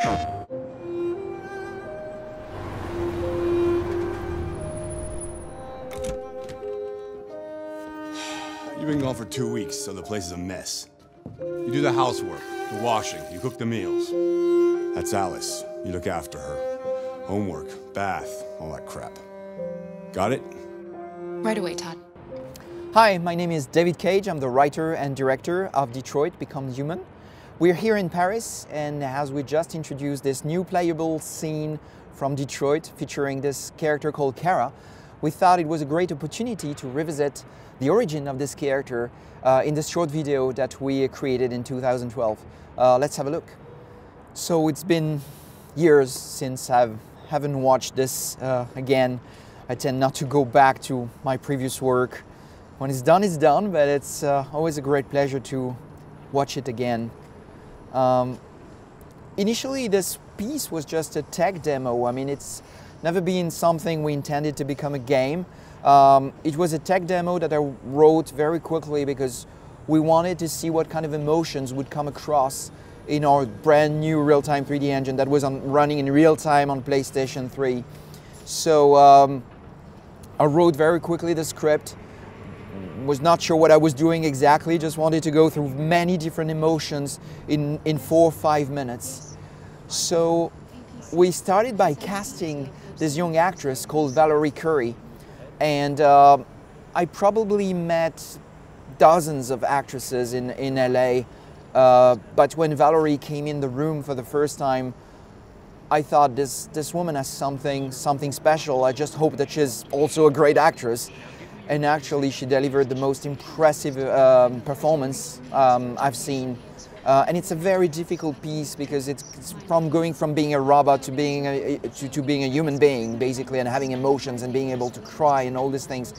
You've been gone for 2 weeks, so the place is a mess. You do the housework, the washing, you cook the meals. That's Alice. You look after her. Homework, bath, all that crap. Got it? Right away, Todd. Hi, my name is David Cage. I'm the writer and director of Detroit Become Human. We're here in Paris, and as we just introduced this new playable scene from Detroit featuring this character called Kara, we thought it was a great opportunity to revisit the origin of this character in this short video that we created in 2012. Let's have a look. So it's been years since I haven't watched this again. I tend not to go back to my previous work. When it's done, but it's always a great pleasure to watch it again. Initially, this piece was just a tech demo. I mean, it's never been something we intended to become a game. It was a tech demo that I wrote very quickly because we wanted to see what kind of emotions would come across in our brand new real-time 3D engine that was running in real time on PlayStation 3. So I wrote very quickly the script, was not sure what I was doing exactly, just wanted to go through many different emotions in 4 or 5 minutes. So we started by casting this young actress called Valerie Curry. And I probably met dozens of actresses in LA, but when Valerie came in the room for the first time, I thought this woman has something special. I just hope that she's also a great actress. And actually she delivered the most impressive performance I've seen. And it's a very difficult piece because it's going from being a robot to being a human being, basically, and having emotions and being able to cry and all these things.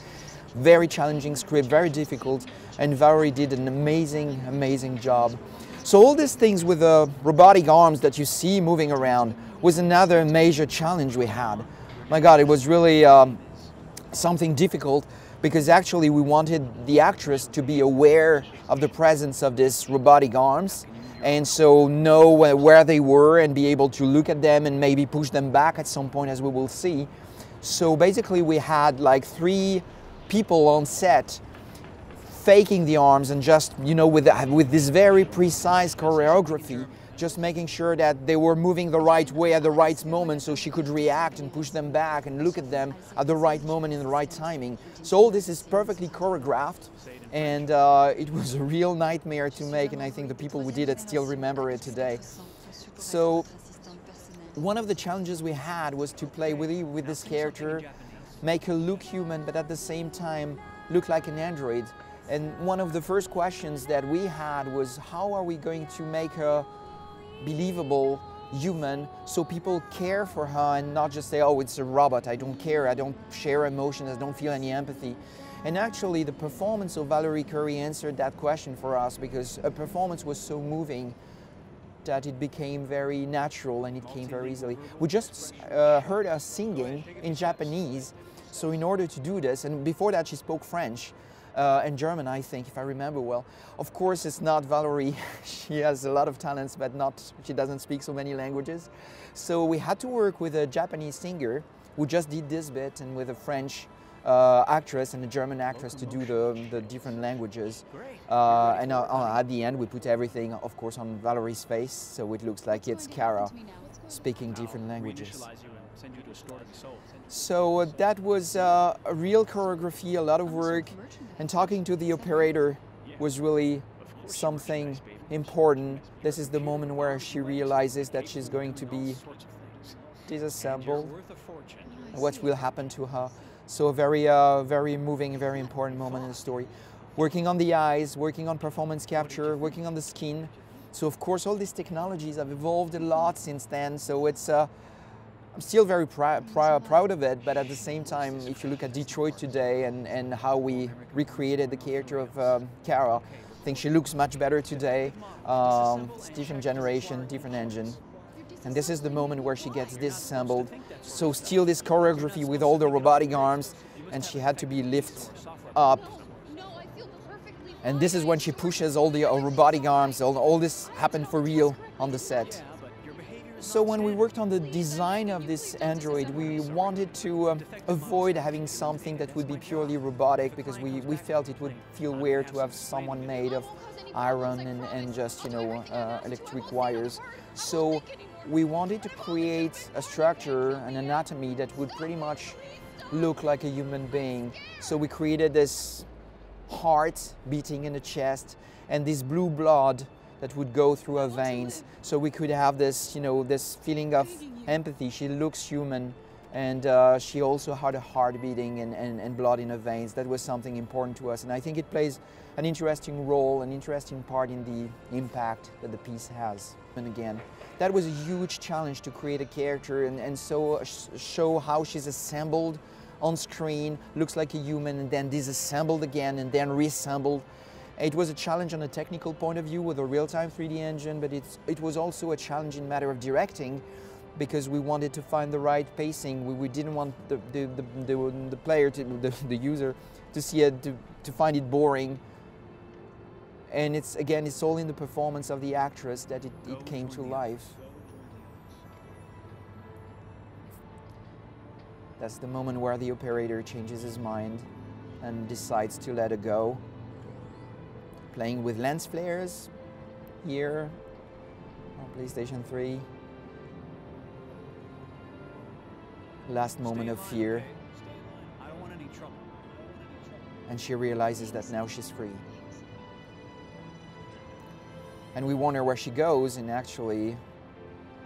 Very challenging script, very difficult, and Valerie did an amazing job. So all these things with the robotic arms that you see moving around was another major challenge we had. My God, it was really something difficult, because actually we wanted the actress to be aware of the presence of these robotic arms, and so know where they were and be able to look at them and maybe push them back at some point, as we will see. So basically we had like 3 people on set faking the arms and just, you know, with this very precise choreography, just making sure that they were moving the right way at the right moment so she could react and push them back and look at them at the right moment in the right timing. So all this is perfectly choreographed, and it was a real nightmare to make, and I think the people who did it still remember it today. So one of the challenges we had was to play with this character, make her look human, but at the same time look like an android. And one of the first questions that we had was, how are we going to make her believable, human, so people care for her and not just say, oh, it's a robot, I don't care, I don't share emotions, I don't feel any empathy. And actually the performance of Valerie Curry answered that question for us, because her performance was so moving that it became very natural and it came very easily. We just heard her singing in Japanese, so in order to do this, and before that she spoke French, and German, I think, if I remember well. Of course, it's not Valerie. She has a lot of talents, but she doesn't speak so many languages. So we had to work with a Japanese singer who just did this bit, and with a French actress and a German actress to do the different languages. And at the end, we put everything, of course, on Valerie's face, so it looks like it's Kara speaking different languages. So that was a real choreography, a lot of work, and talking to the operator was really something important. This is the moment where she realizes that she's going to be disassembled, what will happen to her. So a very moving, very important moment in the story. Working on the eyes, working on performance capture, working on the skin. So of course all these technologies have evolved a lot since then, so it's I'm still very proud of it, but at the same time, if you look at Detroit today and how we recreated the character of Kara, I think she looks much better today. It's different generation, different engine. And this is the moment where she gets disassembled. So still this choreography with all the robotic arms, and she had to be lifted up. And this is when she pushes all the robotic arms. All this happened for real on the set. So when we worked on the design of this android, we wanted to avoid having something that would be purely robotic, because we felt it would feel weird to have someone made of iron and just, electric wires. So we wanted to create a structure, an anatomy that would pretty much look like a human being. So we created this heart beating in the chest and this blue blood that would go through her veins, so we could have this, this feeling of empathy. She looks human, and she also had a heart beating and blood in her veins. That was something important to us, and I think it plays an interesting role, an interesting part in the impact that the piece has. And again, that was a huge challenge, to create a character and so show how she's assembled on screen, looks like a human, and then disassembled again and then reassembled. It was a challenge on a technical point of view with a real-time 3D engine, but it was also a challenge in matter of directing, because we wanted to find the right pacing. We didn't want the player, the user, to see it, to find it boring. And it's all in the performance of the actress that it came to life. That's the moment where the operator changes his mind and decides to let her go. Playing with lens flares here on PlayStation 3. Last moment of fear. And she realizes that now she's free. And we wonder where she goes, and actually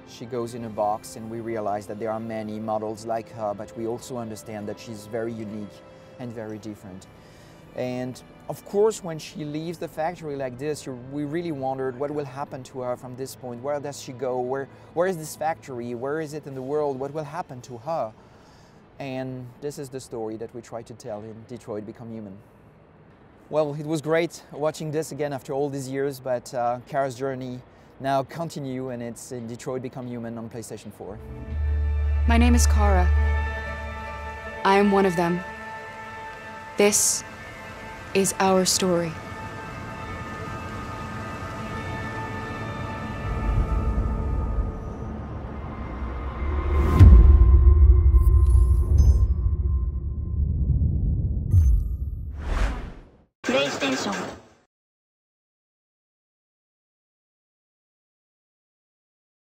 she goes in a box, and we realize that there are many models like her, but we also understand that she's very unique and very different. And of course, when she leaves the factory like this, we really wondered what will happen to her from this point. Where does she go? Where is this factory? Where is it in the world? What will happen to her? And this is the story that we try to tell in Detroit Become Human. Well, it was great watching this again after all these years, but Kara's journey now continue, and it's in Detroit Become Human on PlayStation 4. My name is Kara. I am one of them. This is our story. PlayStation